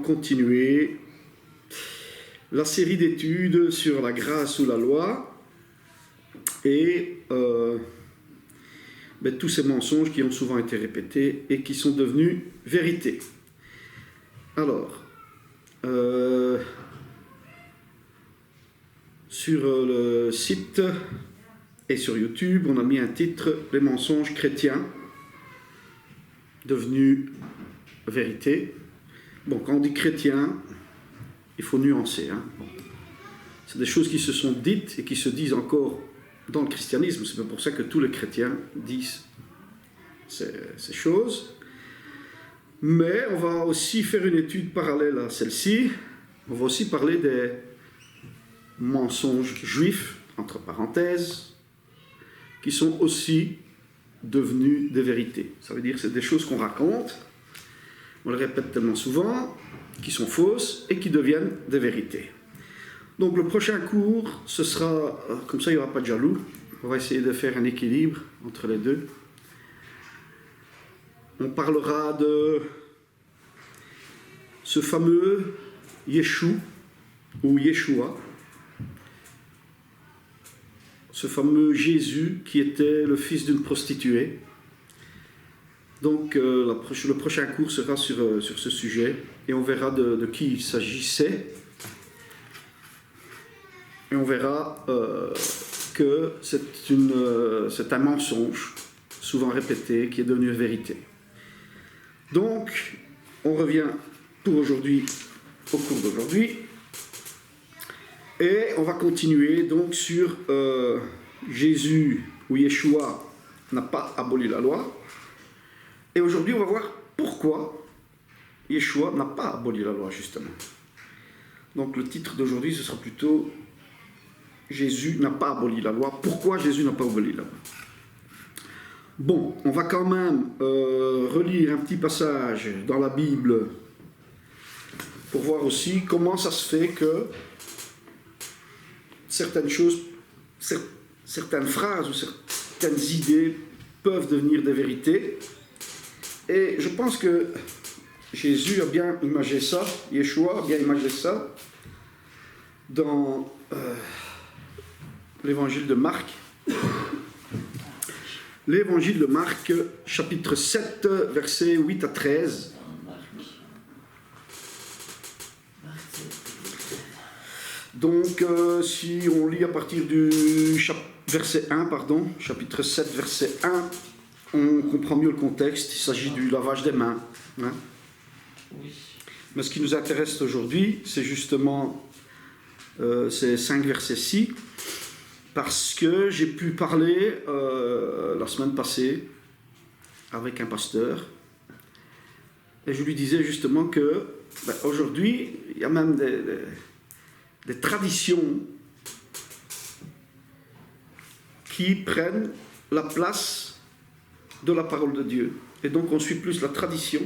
continuer la série d'études sur la grâce ou la loi et tous ces mensonges qui ont souvent été répétés et qui sont devenus vérité. Alors, sur le site et sur YouTube, on a mis un titre « Les mensonges chrétiens devenus vérité ». Bon, quand on dit chrétien, il faut nuancer. C'est des choses qui se sont dites et qui se disent encore dans le christianisme. C'est pour ça que tous les chrétiens disent ces choses. Mais on va aussi faire une étude parallèle à celle-ci. On va aussi parler des mensonges juifs, entre parenthèses, qui sont aussi devenus des vérités. Ça veut dire que c'est des choses qu'on raconte, on les répète tellement souvent, qui sont fausses et qui deviennent des vérités. Donc le prochain cours, ce sera, comme ça il n'y aura pas de jaloux, on va essayer de faire un équilibre entre les deux. On parlera de ce fameux Yeshua ou Yeshua, ce fameux Jésus qui était le fils d'une prostituée. Donc le prochain cours sera sur ce sujet et on verra de qui il s'agissait et on verra que c'est un mensonge souvent répété qui est devenu vérité. Donc on revient pour aujourd'hui au cours d'aujourd'hui et on va continuer donc sur Jésus ou Yeshua n'a pas aboli la loi. Et aujourd'hui, on va voir pourquoi Yeshua n'a pas aboli la loi, justement. Donc le titre d'aujourd'hui, ce sera plutôt « Jésus n'a pas aboli la loi ». Pourquoi Jésus n'a pas aboli la loi? Bon, on va quand même relire un petit passage dans la Bible pour voir aussi comment ça se fait que certaines choses, certaines phrases ou certaines idées peuvent devenir des vérités. Et je pense que Jésus a bien imagé ça, Yeshua a bien imagé ça, dans l'évangile de Marc. L'évangile de Marc, chapitre 7, versets 8 à 13. Donc, si on lit à partir du verset 1, chapitre 7, verset 1, on comprend mieux le contexte. Il s'agit du lavage des mains. Oui. Mais ce qui nous intéresse aujourd'hui, c'est justement ces 5 versets-ci, parce que j'ai pu parler la semaine passée avec un pasteur, et je lui disais justement que aujourd'hui, il y a même des traditions qui prennent la place de la parole de Dieu. Et donc on suit plus la tradition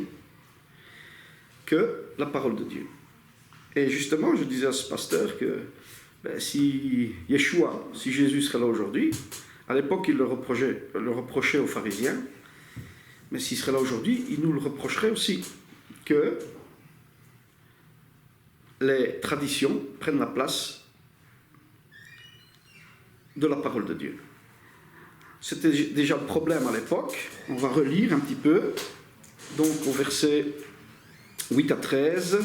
que la parole de Dieu. Et justement, je disais à ce pasteur que si Yeshua, si Jésus serait là aujourd'hui, à l'époque il le reprochait aux pharisiens, mais s'il serait là aujourd'hui, il nous le reprocherait aussi, que les traditions prennent la place de la parole de Dieu. C'était déjà le problème à l'époque. On va relire un petit peu. Donc au verset 8 à 13,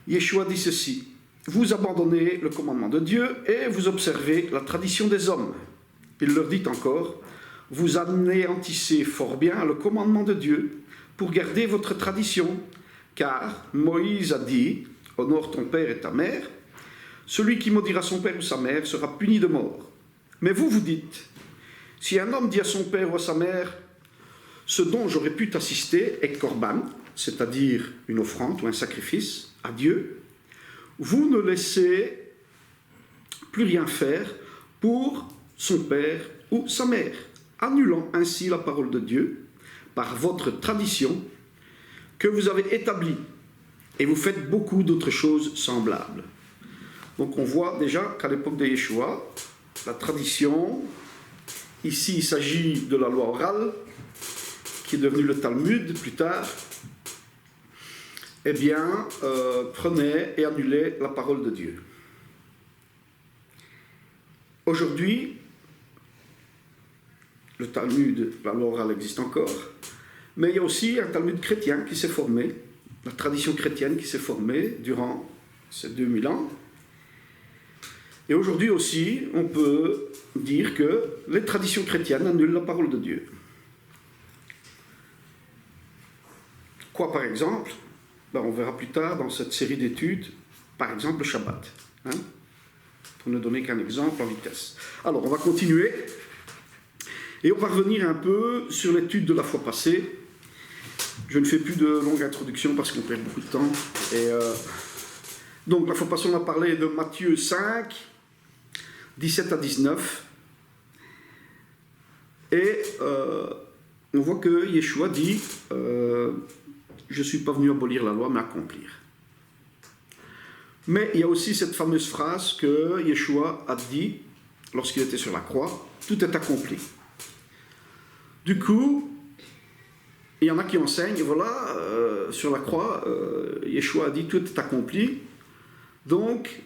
Yeshua dit ceci: « Vous abandonnez le commandement de Dieu et vous observez la tradition des hommes. » Il leur dit encore: « Vous anéantissez fort bien le commandement de Dieu pour garder votre tradition, car Moïse a dit: « Honore ton père et ta mère. Celui qui maudira son père ou sa mère sera puni de mort. » Mais vous, vous dites, si un homme dit à son père ou à sa mère, ce dont j'aurais pu t'assister est korban, c'est-à-dire une offrande ou un sacrifice à Dieu, vous ne laissez plus rien faire pour son père ou sa mère, annulant ainsi la parole de Dieu par votre tradition que vous avez établie, et vous faites beaucoup d'autres choses semblables. Donc on voit déjà qu'à l'époque de Yeshua, la tradition, ici il s'agit de la loi orale, qui est devenue le Talmud plus tard, eh bien, prenaient et annulaient la parole de Dieu. Aujourd'hui, le Talmud, la loi orale existe encore, mais il y a aussi un Talmud chrétien qui s'est formé, la tradition chrétienne qui s'est formée durant ces 2000 ans. Et aujourd'hui aussi, on peut dire que les traditions chrétiennes annulent la parole de Dieu. Quoi par exemple? On verra plus tard dans cette série d'études, par exemple le Shabbat. Pour ne donner qu'un exemple en vitesse. Alors, on va continuer. Et on va revenir un peu sur l'étude de la fois passée. Je ne fais plus de longue introduction parce qu'on perd beaucoup de temps. Donc, la fois passée, on a parlé de Matthieu 5, 17 à 19. Et on voit que Yeshua dit je ne suis pas venu abolir la loi, mais accomplir. Mais il y a aussi cette fameuse phrase que Yeshua a dit lorsqu'il était sur la croix, tout est accompli. Du coup, il y en a qui enseignent, voilà, sur la croix, Yeshua a dit tout est accompli. Donc,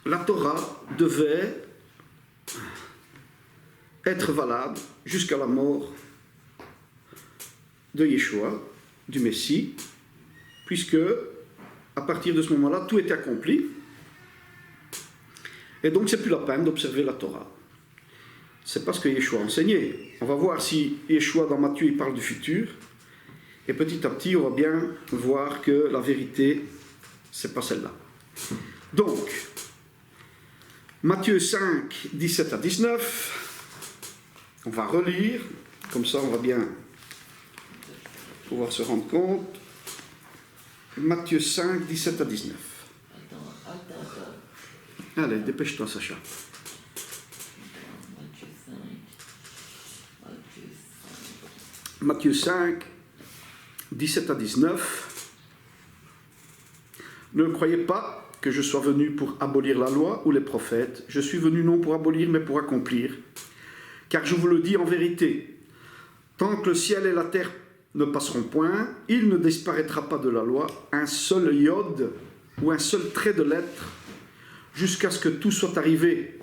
la Torah devait être valable jusqu'à la mort de Yeshua, du Messie, puisque à partir de ce moment-là, tout était accompli. Et donc, c'est plus la peine d'observer la Torah. C'est pas ce que Yeshua a enseigné. On va voir si Yeshua, dans Matthieu, il parle du futur. Et petit à petit, on va bien voir que la vérité, c'est pas celle-là. Donc, Matthieu 5, 17 à 19. On va relire. Comme ça, on va bien pouvoir se rendre compte. Matthieu 5, 17 à 19. Attends. Allez, dépêche-toi, Sacha. Matthieu 5, 17 à 19. Ne croyez pas que je sois venu pour abolir la loi ou les prophètes. Je suis venu non pour abolir, mais pour accomplir. Car je vous le dis en vérité, tant que le ciel et la terre ne passeront point, il ne disparaîtra pas de la loi un seul iode ou un seul trait de lettre, jusqu'à ce que tout soit arrivé.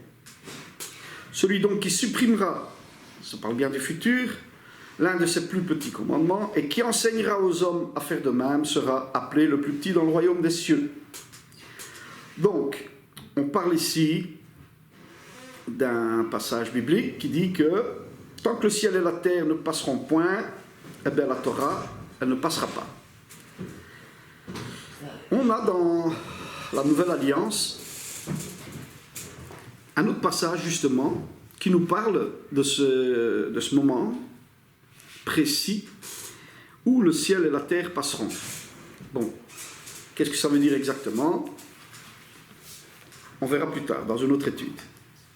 Celui donc qui supprimera, ça parle bien du futur, l'un de ses plus petits commandements, et qui enseignera aux hommes à faire de même, sera appelé le plus petit dans le royaume des cieux. Donc, on parle ici d'un passage biblique qui dit que tant que le ciel et la terre ne passeront point, eh bien la Torah, elle ne passera pas. On a dans la Nouvelle Alliance un autre passage justement qui nous parle de ce moment précis où le ciel et la terre passeront. Bon, qu'est-ce que ça veut dire exactement? On verra plus tard dans une autre étude.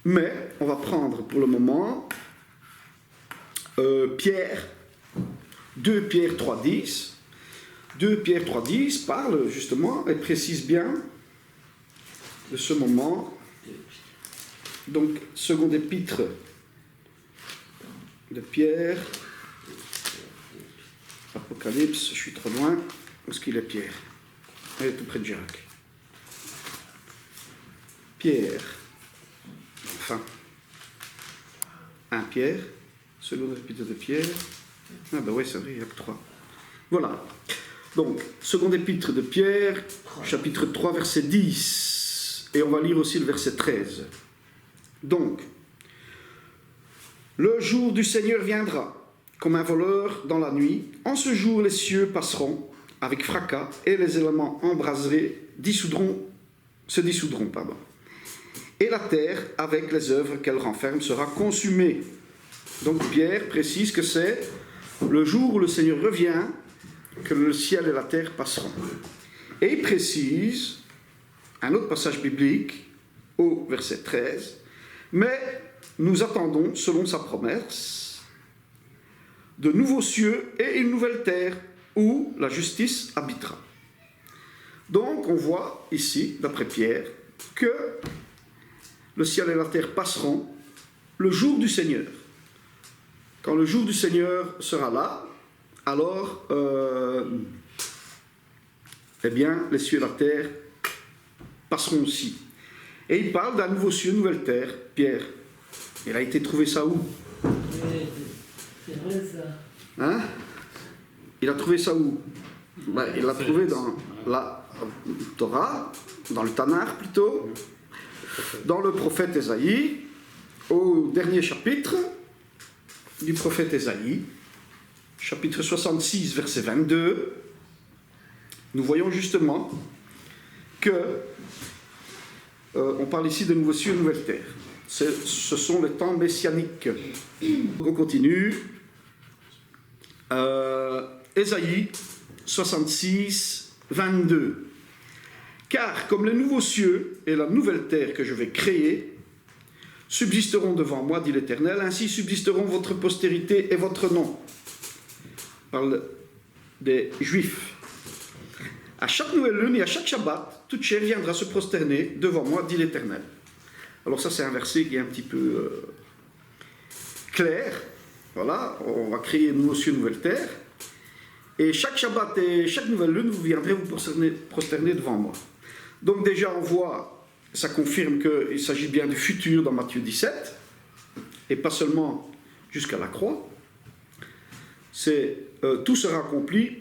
Mais on va prendre pour le moment Pierre, 2 Pierre 3,10. 2 Pierre 3,10 parle justement et précise bien de ce moment. Donc, seconde épître de Pierre, Apocalypse, je suis trop loin. Où est-ce qu'il est Pierre? Il est tout près de Jacques. Pierre, enfin, 1 Pierre, seconde épître de Pierre. Ah ben oui, c'est vrai, il n'y a que 3. Voilà. Donc, seconde épître de Pierre, chapitre 3, verset 10. Et on va lire aussi le verset 13. Donc, le jour du Seigneur viendra, comme un voleur dans la nuit. En ce jour, les cieux passeront avec fracas et les éléments embrasés se dissoudront. Et la terre, avec les œuvres qu'elle renferme, sera consumée. Donc Pierre précise que c'est le jour où le Seigneur revient que le ciel et la terre passeront. Et il précise un autre passage biblique au verset 13. Mais nous attendons, selon sa promesse, de nouveaux cieux et une nouvelle terre où la justice habitera. Donc on voit ici, d'après Pierre, que le ciel et la terre passeront le jour du Seigneur. Quand le jour du Seigneur sera là, alors eh bien, les cieux et la terre passeront aussi. Et il parle d'un nouveau cieux, nouvelle terre. Pierre, il a été trouvé ça où? C'est vrai ça. Hein? Il a trouvé ça où? Ben, il l'a trouvé dans la Torah, dans le Tanakh plutôt, dans le prophète Ésaïe, au dernier chapitre du prophète Ésaïe, chapitre 66, verset 22, nous voyons justement que on parle ici de nouveaux cieux et nouvelle terre. Ce sont les temps messianiques. On continue. Ésaïe 66, 22. Car comme les nouveaux cieux et la nouvelle terre que je vais créer subsisteront devant moi, dit l'Éternel, ainsi subsisteront votre postérité et votre nom. Il parle des Juifs. À chaque nouvelle lune et à chaque Shabbat, toute chair viendra se prosterner devant moi, dit l'Éternel. Alors ça, c'est un verset qui est un petit peu clair. Voilà, on va créer un nouveau cieux, nouvelle terre. Et chaque Shabbat et chaque nouvelle lune, vous viendrez vous prosterner devant moi. Donc déjà, on voit, ça confirme qu'il s'agit bien du futur dans Matthieu 17, et pas seulement jusqu'à la croix. Tout sera accompli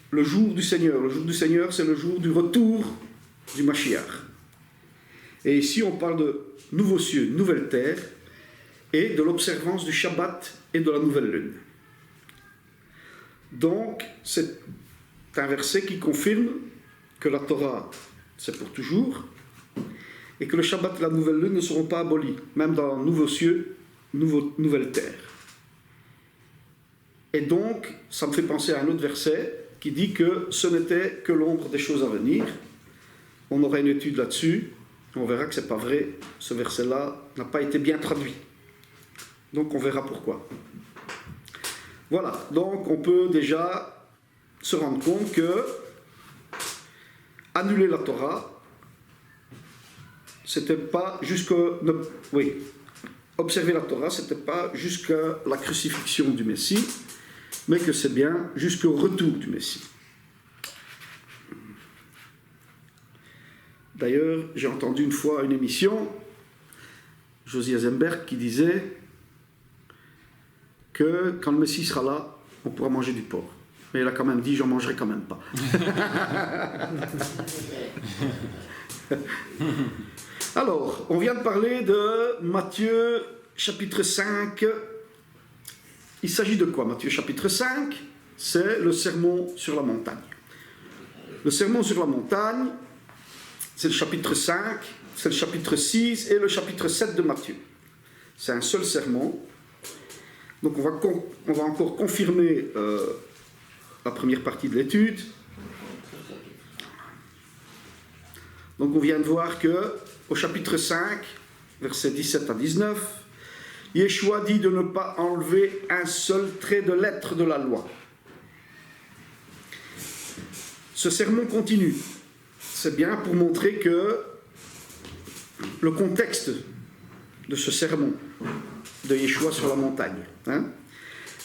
le jour du Seigneur. Le jour du Seigneur, c'est le jour du retour du Mashiach. Et ici, on parle de nouveaux cieux, nouvelle terre, et de l'observance du Shabbat et de la nouvelle lune. Donc, c'est un verset qui confirme que la Torah, c'est pour toujours, et que le Shabbat et la nouvelle lune ne seront pas abolis, même dans nouveaux cieux, nouvelle terre. Et donc, ça me fait penser à un autre verset qui dit que ce n'était que l'ombre des choses à venir. On aura une étude là-dessus, on verra que ce n'est pas vrai, ce verset-là n'a pas été bien traduit. Donc on verra pourquoi. Voilà, donc on peut déjà se rendre compte que annuler la Torah, c'était pas jusqu'à... Oui, observer la Torah, c'était pas jusqu'à la crucifixion du Messie, mais que c'est bien jusqu'au retour du Messie. D'ailleurs, j'ai entendu une fois une émission, Josie Eisenberg, qui disait que quand le Messie sera là, on pourra manger du porc. Mais il a quand même dit, j'en mangerai quand même pas. Alors, on vient de parler de Matthieu chapitre 5. Il s'agit de quoi, Matthieu chapitre 5? C'est le sermon sur la montagne. Le sermon sur la montagne, c'est le chapitre 5, c'est le chapitre 6 et le chapitre 7 de Matthieu. C'est un seul sermon. Donc on va encore confirmer la première partie de l'étude. Donc on vient de voir que au chapitre 5, versets 17 à 19, Yeshua dit de ne pas enlever un seul trait de lettre de la loi. Ce sermon continue. C'est bien pour montrer que le contexte de ce sermon de Yeshua sur la montagne. Hein?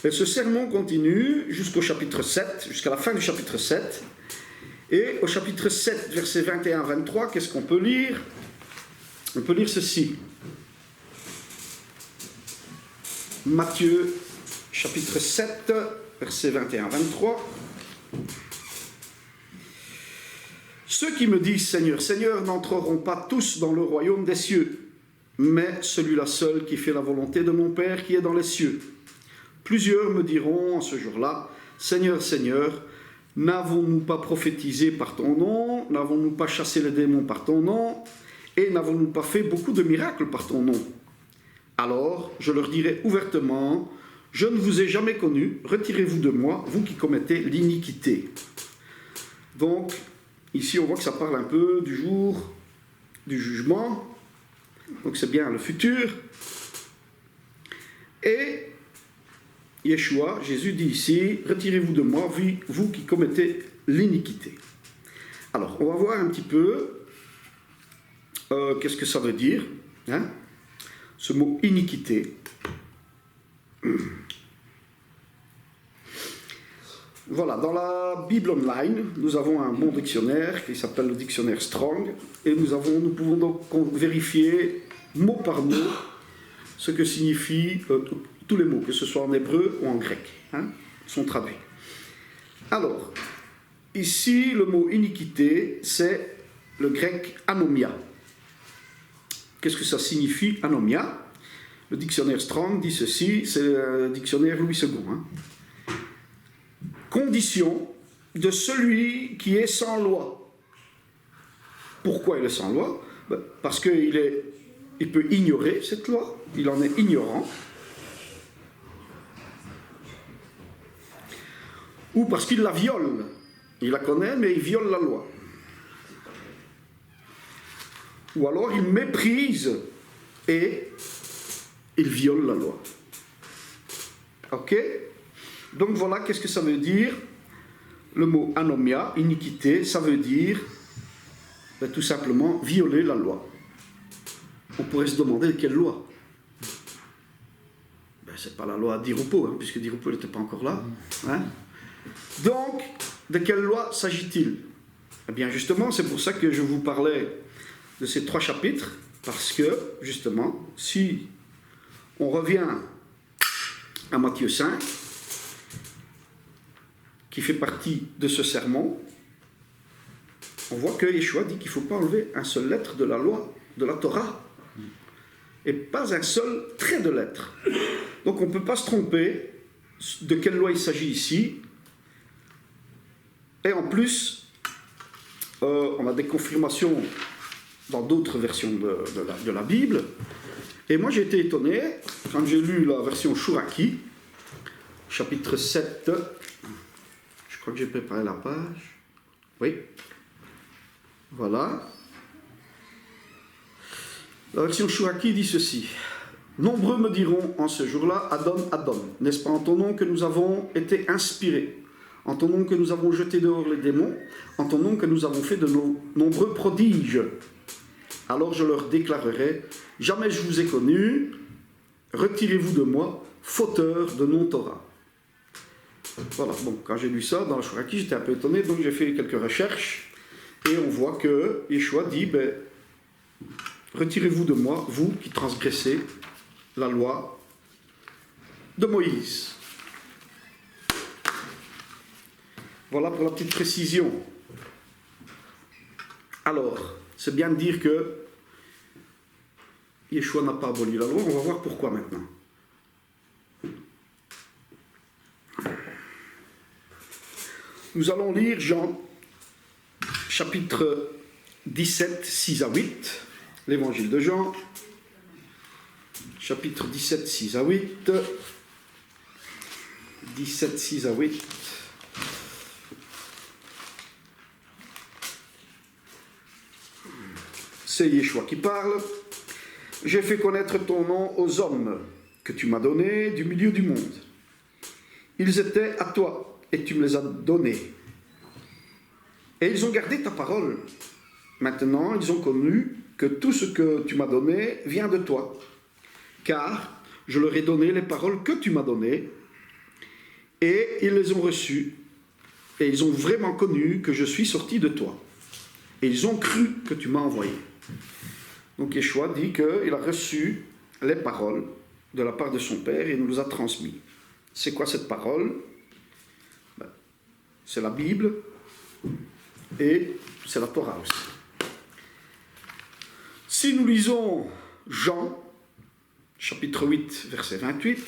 Et ce sermon continue jusqu'au chapitre 7, jusqu'à la fin du chapitre 7. Et au chapitre 7, versets 21 à 23, qu'est-ce qu'on peut lire? On peut lire ceci. Matthieu, chapitre 7, versets 21 à 23. Ceux qui me disent Seigneur, Seigneur n'entreront pas tous dans le royaume des cieux, mais celui-là seul qui fait la volonté de mon Père qui est dans les cieux. Plusieurs me diront en ce jour-là, Seigneur, Seigneur, n'avons-nous pas prophétisé par ton nom? N'avons-nous pas chassé les démons par ton nom? Et n'avons-nous pas fait beaucoup de miracles par ton nom? Alors, je leur dirai ouvertement, je ne vous ai jamais connu, retirez-vous de moi, vous qui commettez l'iniquité. Donc, ici on voit que ça parle un peu du jour du jugement, donc c'est bien le futur. Et Yeshua, Jésus dit ici, retirez-vous de moi, vous qui commettez l'iniquité. Alors, on va voir un petit peu qu'est-ce que ça veut dire, hein, ce mot iniquité. Vous voilà, dans la Bible online, nous avons un bon dictionnaire qui s'appelle le dictionnaire Strong, et nous pouvons donc vérifier mot par mot ce que signifient tous les mots, que ce soit en hébreu ou en grec, sont traduits. Alors, ici, le mot iniquité, c'est le grec anomia. Qu'est-ce que ça signifie, anomia? Le dictionnaire Strong dit ceci, c'est le dictionnaire Louis II. Condition de celui qui est sans loi. Pourquoi il est sans loi? Parce qu'il peut ignorer cette loi, il en est ignorant. Ou parce qu'il la viole. Il la connaît, mais il viole la loi. Ou alors il méprise et il viole la loi. Ok? Donc voilà, qu'est-ce que ça veut dire? Le mot anomia, iniquité, ça veut dire tout simplement violer la loi. On pourrait se demander de quelle loi? C'est pas la loi d'Irupo, puisque d'Irupo n'était pas encore là. Donc, de quelle loi s'agit-il? Eh bien, justement, c'est pour ça que je vous parlais de ces 3 chapitres, parce que, justement, si on revient à Matthieu 5, qui fait partie de ce sermon, on voit que Yeshua dit qu'il ne faut pas enlever un seul lettre de la loi, de la Torah, et pas un seul trait de lettre. Donc on ne peut pas se tromper de quelle loi il s'agit ici. Et en plus, on a des confirmations dans d'autres versions de la Bible. Et moi j'ai été étonné, quand j'ai lu la version Chouraki, chapitre 7, je crois que j'ai préparé la page. Oui. Voilà. La version Chouraki dit ceci. Nombreux me diront en ce jour-là, Adon, Adon, n'est-ce pas en ton nom que nous avons été inspirés, en ton nom que nous avons jeté dehors les démons, en ton nom que nous avons fait de nos nombreux prodiges. Alors je leur déclarerai, jamais je vous ai connu, retirez-vous de moi, fauteur de non-Torah. Voilà, bon, quand j'ai lu ça dans le Chouraki, j'étais un peu étonné, donc j'ai fait quelques recherches, et on voit que Yeshua dit, retirez-vous de moi, vous qui transgressez la loi de Moïse. Voilà pour la petite précision. Alors, c'est bien de dire que Yeshua n'a pas aboli la loi, on va voir pourquoi maintenant. Nous allons lire Jean, chapitre 17, 6 à 8, l'évangile de Jean, chapitre 17, 6 à 8, 17, 6 à 8. C'est Yeshua qui parle. J'ai fait connaître ton nom aux hommes que tu m'as donnés du milieu du monde. Ils étaient à toi et tu me les as donnés. Et ils ont gardé ta parole. Maintenant, ils ont connu que tout ce que tu m'as donné vient de toi. Car je leur ai donné les paroles que tu m'as données et ils les ont reçues. Et ils ont vraiment connu que je suis sorti de toi. Et ils ont cru que tu m'as envoyé. Donc Yeshua dit qu'il a reçu les paroles de la part de son Père et il nous les a transmises. C'est quoi cette parole? C'est la Bible et c'est la Torah aussi. Si nous lisons Jean, chapitre 8, verset 28,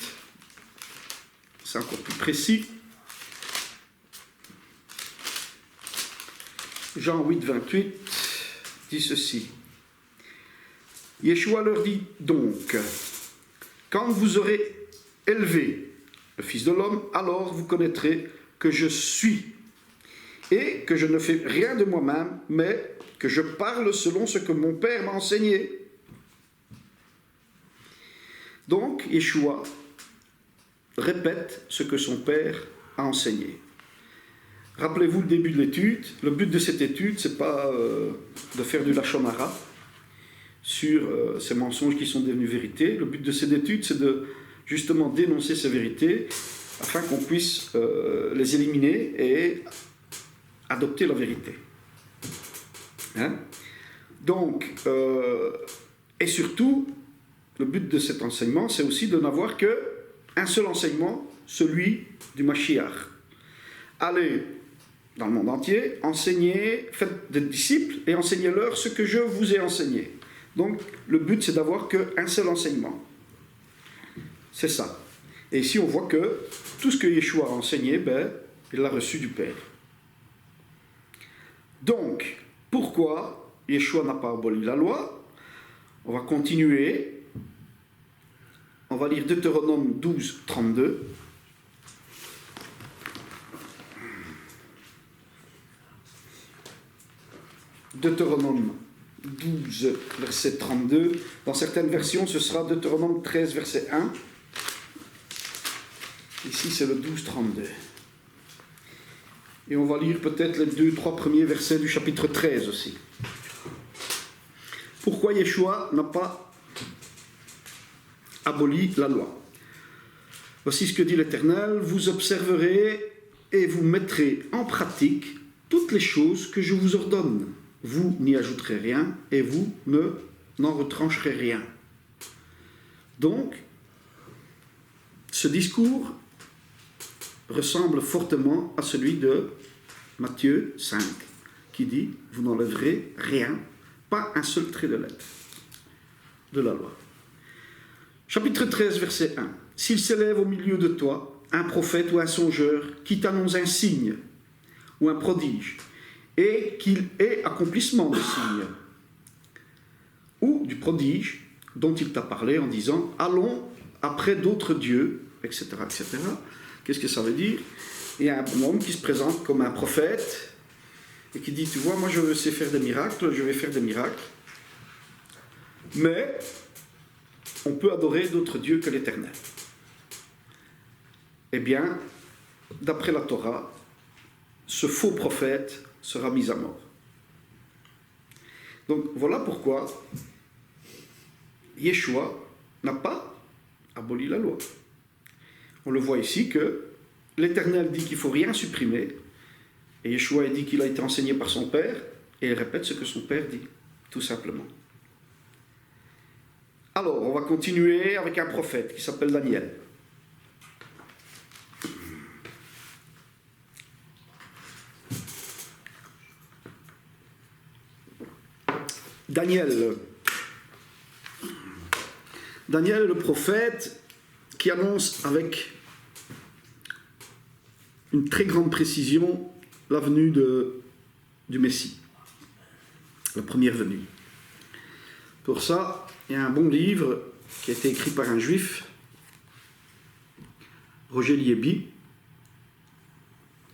c'est encore plus précis. Jean 8, 28 dit ceci. Yeshua leur dit donc, quand vous aurez élevé le Fils de l'homme, alors vous connaîtrez que je suis, et que je ne fais rien de moi-même, mais que je parle selon ce que mon Père m'a enseigné. Donc, Yeshua répète ce que son Père a enseigné. Rappelez-vous le début de l'étude. Le but de cette étude, ce n'est pas de faire du lachon hara sur ces mensonges qui sont devenus vérité. Le but de cette étude, c'est de justement dénoncer ces vérités afin qu'on puisse les éliminer et adopter la vérité. Hein? Donc, et surtout, le but de cet enseignement, c'est aussi de n'avoir qu'un seul enseignement, celui du Mashiach. Allez dans le monde entier, enseignez, faites des disciples et enseignez-leur ce que je vous ai enseigné. Donc, le but, c'est d'avoir qu'un seul enseignement. C'est ça. Et ici, on voit que tout ce que Yeshua a enseigné, ben, il l'a reçu du Père. Donc, pourquoi Yeshua n'a pas aboli la loi? On va continuer. On va lire Deutéronome 12, 32. Deutéronome 12, verset 32. Dans certaines versions, ce sera Deutéronome 13, verset 1. Ici, c'est le 12, 32. Et on va lire peut-être les 2-3 premiers versets du chapitre 13 aussi. Pourquoi Yeshua n'a pas aboli la loi? Voici ce que dit l'Éternel: vous observerez et vous mettrez en pratique toutes les choses que je vous ordonne. Vous n'y ajouterez rien et vous n'en retrancherez rien. Donc, ce discours ressemble fortement à celui de Matthieu 5, qui dit: vous n'enlèverez rien, pas un seul trait de lettre de la loi. Chapitre 13, verset 1. S'il s'élève au milieu de toi un prophète ou un songeur qui t'annonce un signe ou un prodige, et qu'il ait accomplissement de signe ou du prodige dont il t'a parlé en disant: allons après d'autres dieux, etc., etc. Qu'est-ce que ça veut dire? Il y a un homme qui se présente comme un prophète et qui dit: tu vois, moi je sais faire des miracles, je vais faire des miracles, mais on peut adorer d'autres dieux que l'Éternel. Eh bien, d'après la Torah, ce faux prophète sera mis à mort. Donc voilà pourquoi Yeshua n'a pas aboli la loi. On le voit ici que l'Éternel dit qu'il ne faut rien supprimer, et Yeshua dit qu'il a été enseigné par son Père, et il répète ce que son Père dit, tout simplement. Alors, on va continuer avec un prophète qui s'appelle Daniel. Daniel est le prophète qui annonce avec une très grande précision la venue du Messie, la première venue. Pour ça, il y a un bon livre qui a été écrit par un juif, Roger Liebi.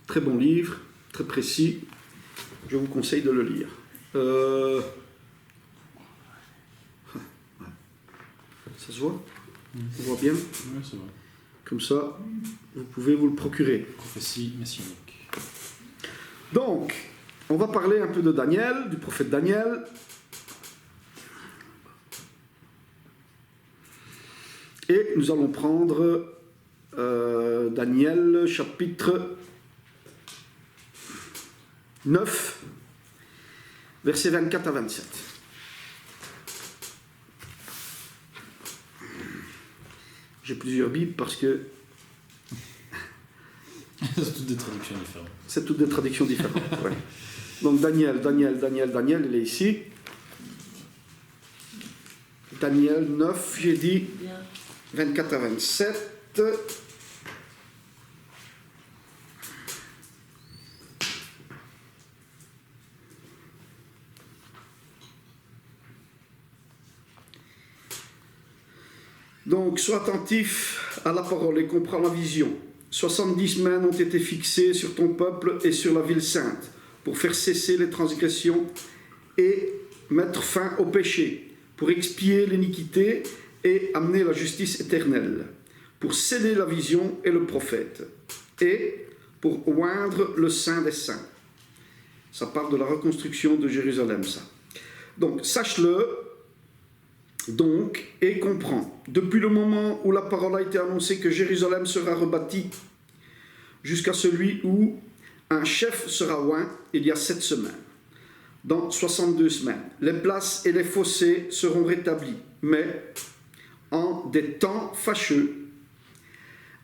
Très bon livre, très précis. Je vous conseille de le lire. Ça se voit? On voit bien? Oui, ça va. Comme ça, vous pouvez vous le procurer. Prophétie messianique. Donc, on va parler un peu de Daniel, du prophète Daniel. Et nous allons prendre Daniel chapitre 9, versets 24 à 27. J'ai plusieurs Bibles parce que C'est toutes des traductions différentes. c'est toutes des traductions différentes. Ouais. Donc Daniel, il est ici. Daniel 9, j'ai dit Bien. 24 à 27. Donc, sois attentif à la parole et comprends la vision. 70 mains ont été fixées sur ton peuple et sur la ville sainte, pour faire cesser les transgressions et mettre fin au péché, pour expier l'iniquité et amener la justice éternelle, pour sceller la vision et le prophète, et pour oindre le Saint des Saints. Ça parle de la reconstruction de Jérusalem, ça. Donc, sache-le, donc et comprend, depuis le moment où la parole a été annoncée que Jérusalem sera rebâtie, jusqu'à celui où un chef sera oint, il y a 7 semaines. Dans 62 semaines, les places et les fossés seront rétablis, mais en des temps fâcheux.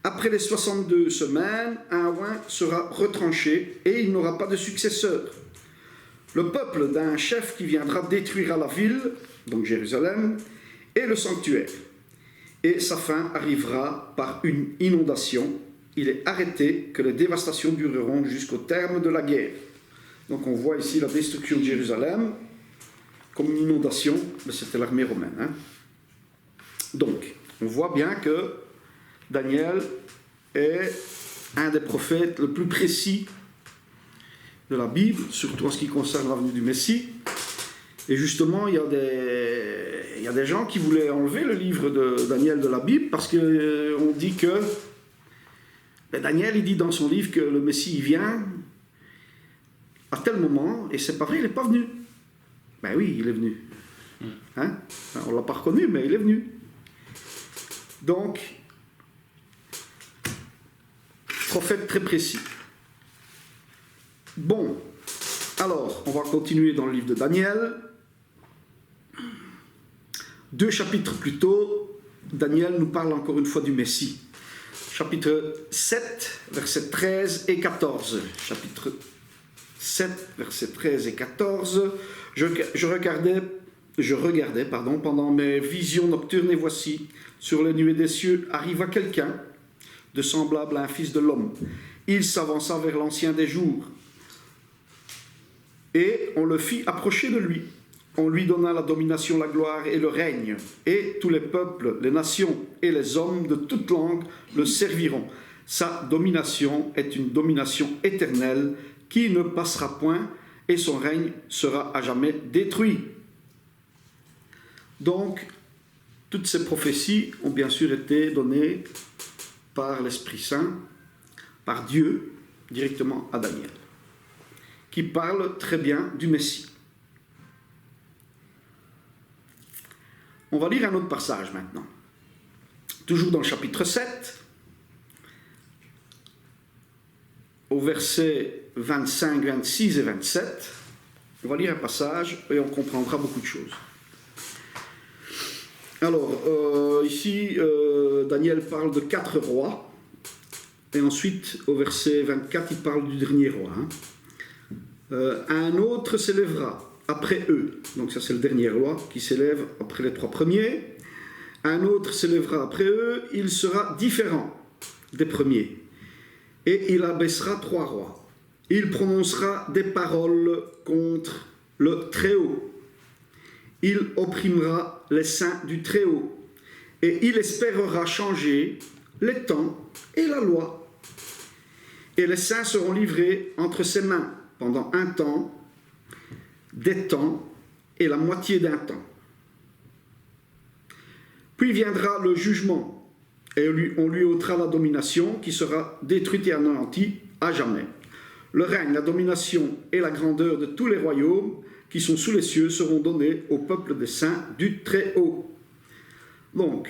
Après les 62 semaines, un oint sera retranché et il n'aura pas de successeur. Le peuple d'un chef qui viendra détruira la ville, donc Jérusalem, et le sanctuaire. Et sa fin arrivera par une inondation. Il est arrêté que les dévastations dureront jusqu'au terme de la guerre. Donc on voit ici la destruction de Jérusalem comme une inondation, mais c'était l'armée romaine. Hein. Donc, on voit bien que Daniel est un des prophètes le plus précis de la Bible, surtout en ce qui concerne la venue du Messie. Et justement, il y a des gens qui voulaient enlever le livre de Daniel de la Bible parce qu'on dit que Daniel, il dit dans son livre que le Messie vient à tel moment, et c'est pas vrai, il n'est pas venu. Ben oui, il est venu. Hein? On ne l'a pas reconnu, mais il est venu. Donc, prophète très précis. Bon, alors, on va continuer dans le livre de Daniel. 2 chapitres plus tôt, Daniel nous parle encore une fois du Messie. Chapitre 7, versets 13 et 14. Chapitre 7, versets 13 et 14. Je regardais pendant mes visions nocturnes, et voici, sur les nuées des cieux, arriva quelqu'un de semblable à un fils de l'homme. Il s'avança vers l'ancien des jours, et on le fit approcher de lui. On lui donna la domination, la gloire et le règne, et tous les peuples, les nations et les hommes de toute langue le serviront. Sa domination est une domination éternelle qui ne passera point, et son règne sera à jamais détruit. Donc, toutes ces prophéties ont bien sûr été données par l'Esprit Saint, par Dieu, directement à Daniel, qui parle très bien du Messie. On va lire un autre passage maintenant. Toujours dans le chapitre 7, au verset 25, 26 et 27. On va lire un passage et on comprendra beaucoup de choses. Alors, ici, Daniel parle de 4 rois. Et ensuite, au verset 24, il parle du dernier roi. Un autre s'élèvera après eux. Donc ça, c'est le dernier roi qui s'élève après les 3 premiers. Un autre s'élèvera après eux. Il sera différent des premiers. Et il abaissera 3 rois. Il prononcera des paroles contre le Très-Haut. Il opprimera les saints du Très-Haut. Et il espérera changer les temps et la loi. Et les saints seront livrés entre ses mains pendant un temps, des temps et la moitié d'un temps. Puis viendra le jugement, et on lui ôtera la domination qui sera détruite et anéantie à jamais. Le règne, la domination et la grandeur de tous les royaumes qui sont sous les cieux seront donnés au peuple des saints du Très-Haut. Donc,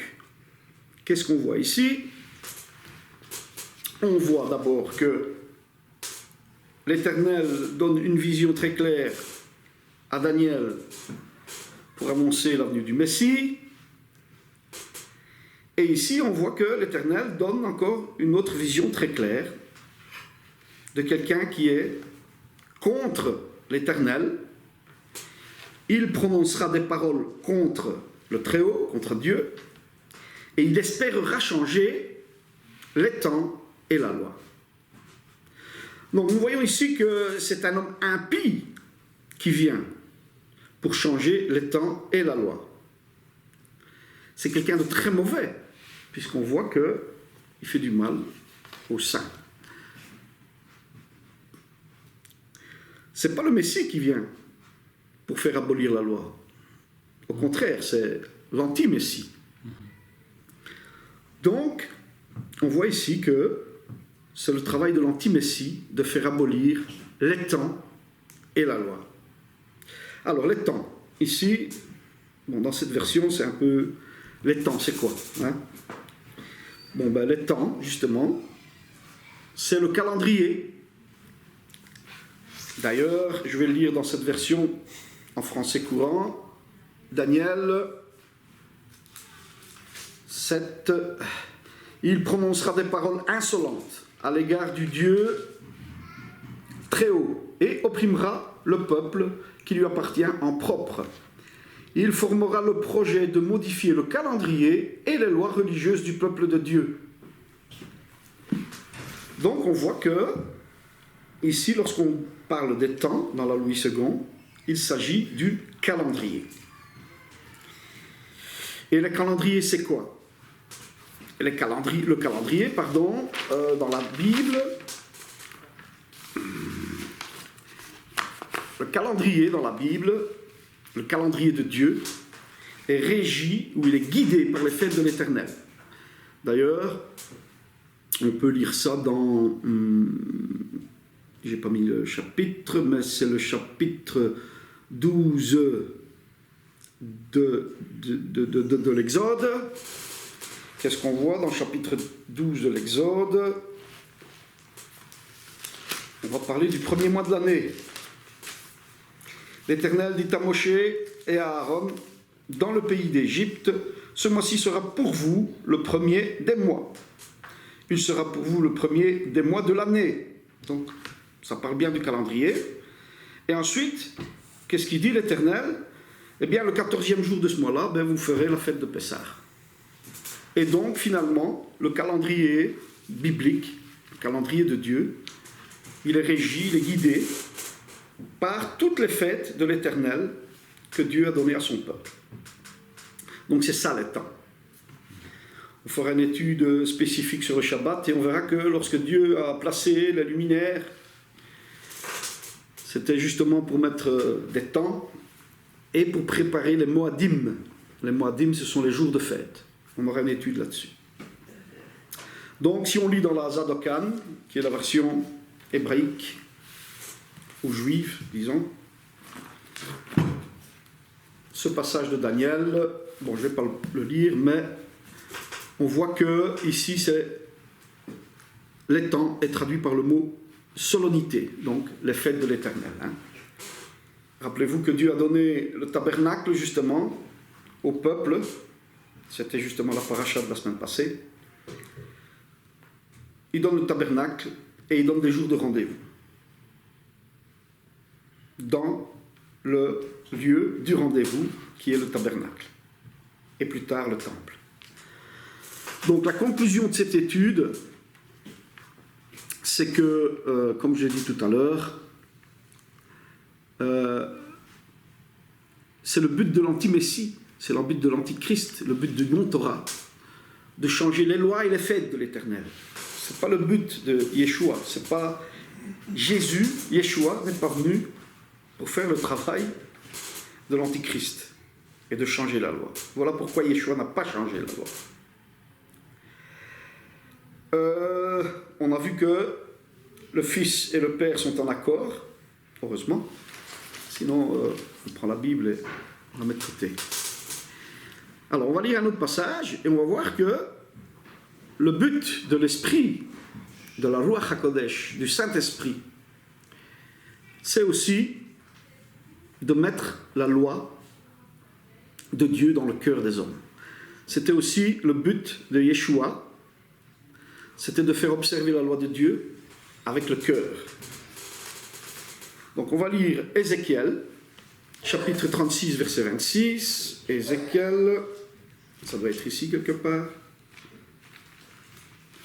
qu'est-ce qu'on voit ici? On voit d'abord que l'Éternel donne une vision très claire à Daniel pour annoncer la venue du Messie. Et ici, on voit que l'Éternel donne encore une autre vision très claire de quelqu'un qui est contre l'Éternel. Il prononcera des paroles contre le Très-Haut, contre Dieu, et il espérera changer les temps et la loi. Donc nous voyons ici que c'est un homme impie qui vient pour changer les temps et la loi. C'est quelqu'un de très mauvais, puisqu'on voit qu'il fait du mal aux saints. Ce n'est pas le Messie qui vient pour faire abolir la loi. Au contraire, c'est l'anti-Messie. Donc, on voit ici que c'est le travail de l'anti-Messie de faire abolir les temps et la loi. Alors, les temps, ici, Bon, dans cette version, c'est un peu... Les temps, c'est quoi, hein? Bon, ben, les temps, justement, c'est le calendrier. D'ailleurs, je vais le lire dans cette version en français courant. Daniel 7. Il prononcera des paroles insolentes à l'égard du Dieu très haut et opprimera le peuple qui lui appartient en propre. Il formera le projet de modifier le calendrier et les lois religieuses du peuple de Dieu. Donc on voit que, ici, lorsqu'on parle des temps dans la Louis II, il s'agit du calendrier. Et le calendrier, c'est quoi? Le calendrier, dans la Bible, le calendrier dans la Bible, le calendrier de Dieu, est régi, ou il est guidé par les fêtes de l'Éternel. D'ailleurs, on peut lire ça dans... j'ai pas mis le chapitre, mais c'est le chapitre 12 de l'Exode. Qu'est-ce qu'on voit dans le chapitre 12 de l'Exode? On va parler du premier mois de l'année. L'Éternel dit à Moshe et à Aaron, dans le pays d'Égypte, ce mois-ci sera pour vous le premier des mois. Il sera pour vous le premier des mois de l'année. Donc, ça parle bien du calendrier. Et ensuite, qu'est-ce qu'il dit l'Éternel? Eh bien, le 14e jour de ce mois-là, ben, vous ferez la fête de Pessah. Et donc, finalement, le calendrier biblique, le calendrier de Dieu, il est régi, il est guidé par toutes les fêtes de l'Éternel que Dieu a données à son peuple. Donc c'est ça les temps. On fera une étude spécifique sur le Shabbat et on verra que lorsque Dieu a placé les luminaires, c'était justement pour mettre des temps et pour préparer les Moadim. Les Moadim, ce sont les jours de fête. On aura une étude là-dessus. Donc si on lit dans la Zadokan, qui est la version hébraïque, ou juifs, disons, ce passage de Daniel, bon, je ne vais pas le lire, mais on voit que ici, les temps est traduit par le mot solennité, donc les fêtes de l'Éternel. Hein. Rappelez-vous que Dieu a donné le tabernacle, justement, au peuple. C'était justement la paracha de la semaine passée. Il donne le tabernacle et il donne des jours de rendez-vous dans le lieu du rendez-vous qui est le tabernacle et plus tard le temple. Donc la conclusion de cette étude, c'est que, comme j'ai dit tout à l'heure, c'est le but de l'anti-messie, c'est le but de l'antichrist, le but de non-Torah, de changer les lois et les fêtes de l'Éternel. Ce n'est pas le but de Yeshua, c'est pas Jésus, Yeshua n'est pas venu pour faire le travail de l'Antichrist et de changer la loi. Voilà pourquoi Yeshua n'a pas changé la loi. On a vu que le Fils et le Père sont en accord, heureusement. Sinon, on prend la Bible et on la met de côté. Alors, on va lire un autre passage et on va voir que le but de l'Esprit, de la Ruach HaKodesh, du Saint-Esprit, c'est aussi de mettre la loi de Dieu dans le cœur des hommes. C'était aussi le but de Yeshua, c'était de faire observer la loi de Dieu avec le cœur. Donc on va lire Ézéchiel, chapitre 36, verset 26. Ézéchiel, ça doit être ici quelque part.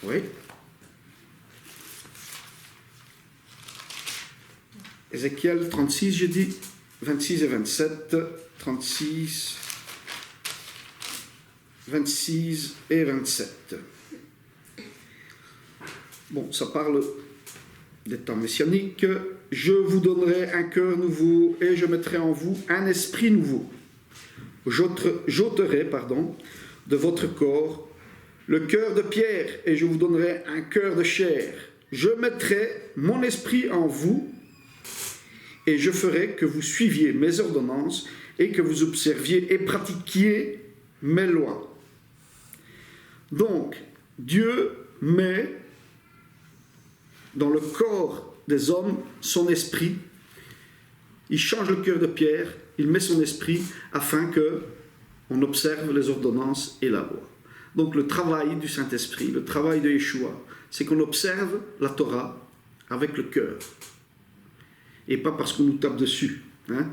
Oui. Ézéchiel 36, j'ai dit. 26 et 27, 36, 26 et 27. Bon, ça parle des temps messianiques. Je vous donnerai un cœur nouveau et je mettrai en vous un esprit nouveau. J'ôterai, de votre corps le cœur de pierre et je vous donnerai un cœur de chair. Je mettrai mon esprit en vous et je ferai que vous suiviez mes ordonnances et que vous observiez et pratiquiez mes lois. Donc, Dieu met dans le corps des hommes son esprit. Il change le cœur de pierre, il met son esprit afin que on observe les ordonnances et la loi. Donc le travail du Saint-Esprit, le travail de Yeshua, c'est qu'on observe la Torah avec le cœur. Et pas parce qu'on nous tape dessus. Hein?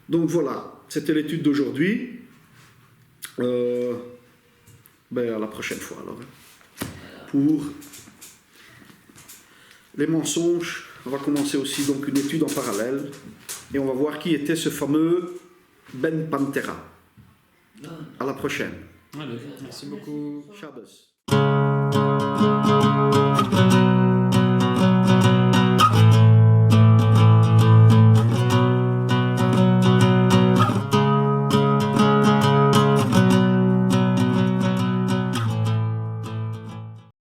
Donc voilà, c'était l'étude d'aujourd'hui. À la prochaine fois alors. Pour les mensonges, on va commencer aussi donc une étude en parallèle. Et on va voir qui était ce fameux Ben Pantera. À la prochaine. Allez, merci beaucoup. Shabbos.